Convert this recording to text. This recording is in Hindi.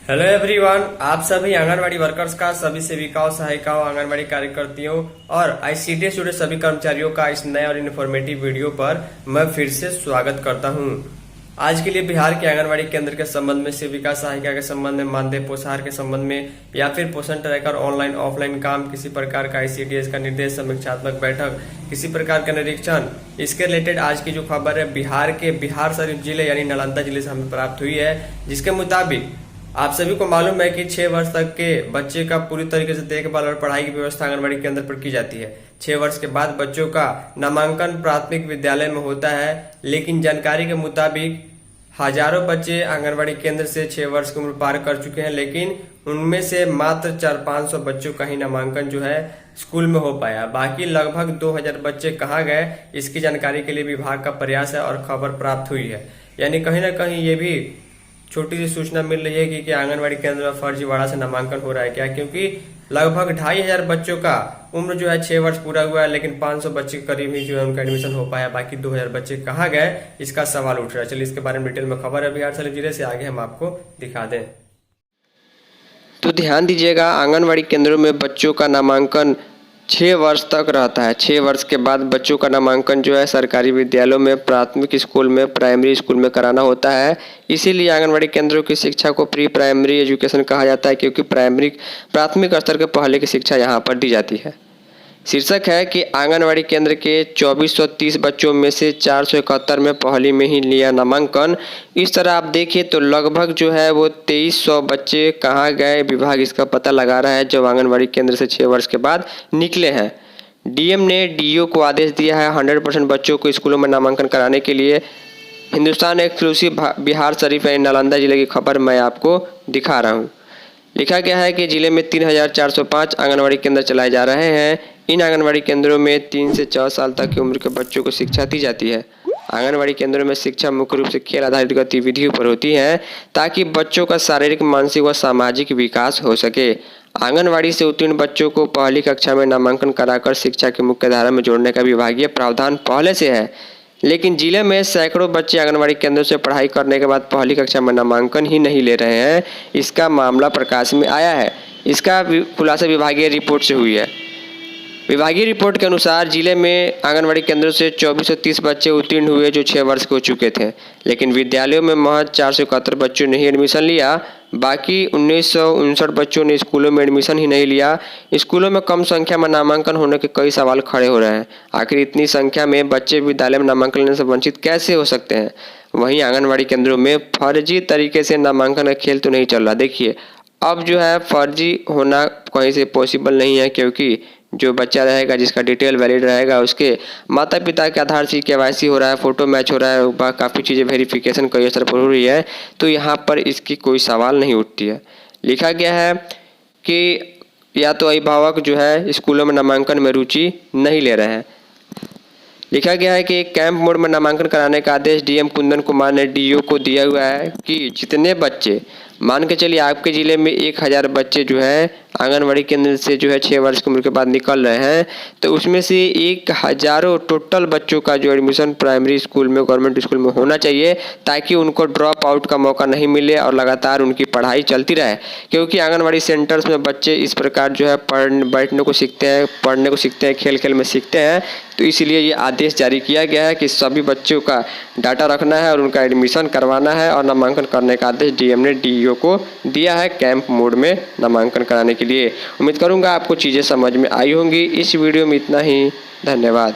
हेलो एवरीवन, आप सभी आंगनवाड़ी वर्कर्स का, सभी सेविकाओं, सहायिकाओं, आंगनवाड़ी कार्यकर्तियों और आईसीडीएस जुड़े सभी कर्मचारियों का इस नए और इन्फॉर्मेटिव वीडियो पर मैं फिर से स्वागत करता हूं। आज के लिए बिहार के आंगनवाड़ी केंद्र के संबंध में, सेविका सहायिका के संबंध में, मानदेय पोषाहार के संबंध में या फिर पोषण ट्रैकर ऑनलाइन ऑफलाइन काम, किसी प्रकार का आईसीडीएस का निर्देश, समीक्षात्मक बैठक, किसी प्रकार का निरीक्षण, इसके रिलेटेड आज की जो खबर है बिहार शरीफ जिले यानी नालंदा जिले से हमें प्राप्त हुई है, जिसके मुताबिक आप सभी को मालूम है कि 6 वर्ष तक के बच्चे का पूरी तरीके से देखभाल और पढ़ाई की व्यवस्था आंगनबाड़ी केंद्र पर की जाती है। 6 वर्ष के बाद बच्चों का नामांकन प्राथमिक विद्यालय में होता है, लेकिन जानकारी के मुताबिक हजारों बच्चे आंगनबाड़ी केंद्र से 6 वर्ष की उम्र पार कर चुके हैं, लेकिन उनमें से मात्र 400-500 बच्चों का ही नामांकन जो है स्कूल में हो पाया। बाकी लगभग 2000 बच्चे कहाँ गए, इसकी जानकारी के लिए विभाग का प्रयास है और खबर प्राप्त हुई है। यानी कहीं ना कहीं ये भी छोटी सी सूचना मिल रही है कि आंगनबाड़ी केंद्र में फर्जीवाड़ा से नामांकन हो रहा है क्या, क्योंकि लगभग 2500 बच्चों का उम्र जो है 6 वर्ष पूरा हुआ है, लेकिन 500 बच्चे के करीब ही जो है उनका एडमिशन हो पाया। बाकी 2000 बच्चे कहाँ गए, इसका सवाल उठ रहा है। चलिए इसके बारे में डिटेल में खबर है बिहार शरीफ जिले से, आगे हम आपको दिखा दें। तो ध्यान दीजिएगा, आंगनवाड़ी केंद्रों में बच्चों का नामांकन 6 वर्ष तक रहता है। 6 वर्ष के बाद बच्चों का नामांकन जो है सरकारी विद्यालयों में, प्राथमिक स्कूल में, प्राइमरी स्कूल में कराना होता है। इसीलिए आंगनवाड़ी केंद्रों की शिक्षा को प्री प्राइमरी एजुकेशन कहा जाता है, क्योंकि प्राथमिक स्तर के पहले की शिक्षा यहाँ पर दी जाती है। शीर्षक है कि आंगनवाड़ी केंद्र के 2430 बच्चों में से 471 में पहली में ही लिया नामांकन। इस तरह आप देखिए तो लगभग जो है वो 2300 बच्चे कहाँ गए, विभाग इसका पता लगा रहा है, जब आंगनवाड़ी केंद्र से 6 वर्ष के बाद निकले हैं। डीएम ने डीईओ को आदेश दिया है 100% बच्चों को स्कूलों में नामांकन कराने के लिए। हिंदुस्तान एक्सक्लूसिव बिहार शरीफ यानी नालंदा जिले की खबर मैं आपको दिखा रहा हूँ। लिखा गया है कि जिले में 3405 आंगनवाड़ी केंद्र चलाए जा रहे हैं। इन आंगनवाड़ी केंद्रों में 3 से 4 साल तक की उम्र के बच्चों को शिक्षा दी जाती है। आंगनवाड़ी केंद्रों में शिक्षा मुख्य रूप से खेल आधारित गतिविधियों पर होती है, ताकि बच्चों का शारीरिक, मानसिक व सामाजिक विकास हो सके। आंगनवाड़ी से उत्तीर्ण बच्चों को पहली कक्षा में नामांकन कराकर शिक्षा की मुख्य धारा में जोड़ने का विभागीय प्रावधान पहले से है, लेकिन जिले में सैकड़ों बच्चे आंगनवाड़ी केंद्रों से पढ़ाई करने के बाद पहली कक्षा में नामांकन ही नहीं ले रहे हैं। इसका मामला प्रकाश में आया है। इसका खुलासा विभागीय रिपोर्ट से हुई है। विभागीय रिपोर्ट के अनुसार जिले में आंगनवाड़ी केंद्रों से 2430 बच्चे उत्तीर्ण हुए जो 6 वर्ष के हो चुके थे, लेकिन विद्यालयों में महज 471 बच्चों ने ही एडमिशन लिया। बाकी 1959 बच्चों ने स्कूलों में एडमिशन ही नहीं लिया। स्कूलों में कम संख्या में नामांकन होने के कई सवाल खड़े हो रहे हैं। आखिर इतनी संख्या में बच्चे विद्यालय में नामांकन लेने से वंचित कैसे हो सकते हैं? वहीं आंगनवाड़ी केंद्रों में फर्जी तरीके से नामांकन का खेल तो नहीं चल रहा। देखिए, अब जो है फर्जी होना कहीं से पॉसिबल नहीं है, क्योंकि जो बच्चा रहेगा, जिसका डिटेल वैलिड रहेगा, उसके माता पिता के आधार से केवाईसी हो रहा है, फोटो मैच हो रहा है, काफ़ी चीज़ें वेरिफिकेशन कई स्तर पर हो रही है, तो यहाँ पर इसकी कोई सवाल नहीं उठती है। लिखा गया है कि या तो अभिभावक जो है स्कूलों में नामांकन में रुचि नहीं ले रहे हैं। लिखा गया है कि कैंप मोड में नामांकन कराने का आदेश डीएम कुंदन कुमार ने डीईओ को दिया हुआ है कि जितने बच्चे, मान के चलिए आपके ज़िले में 1000 बच्चे जो है आंगनवाड़ी केंद्र से जो है 6 वर्ष की उम्र के बाद निकल रहे हैं, तो उसमें से 1000 टोटल बच्चों का जो एडमिशन प्राइमरी स्कूल में, गवर्नमेंट स्कूल में होना चाहिए, ताकि उनको ड्रॉप आउट का मौका नहीं मिले और लगातार उनकी पढ़ाई चलती रहे। क्योंकि आंगनवाड़ी सेंटर्स में बच्चे इस प्रकार जो है बैठने को सीखते हैं, पढ़ने को सीखते हैं, खेल खेल में सीखते हैं, तो इसलिए ये आदेश जारी किया गया है कि सभी बच्चों का डाटा रखना है और उनका एडमिशन करवाना है, और नामांकन करने का आदेश डीएम ने डीईओ को दिया है कैंप मोड में नामांकन कराने के लिए। उम्मीद करूंगा आपको चीज़ें समझ में आई होंगी। इस वीडियो में इतना ही। धन्यवाद।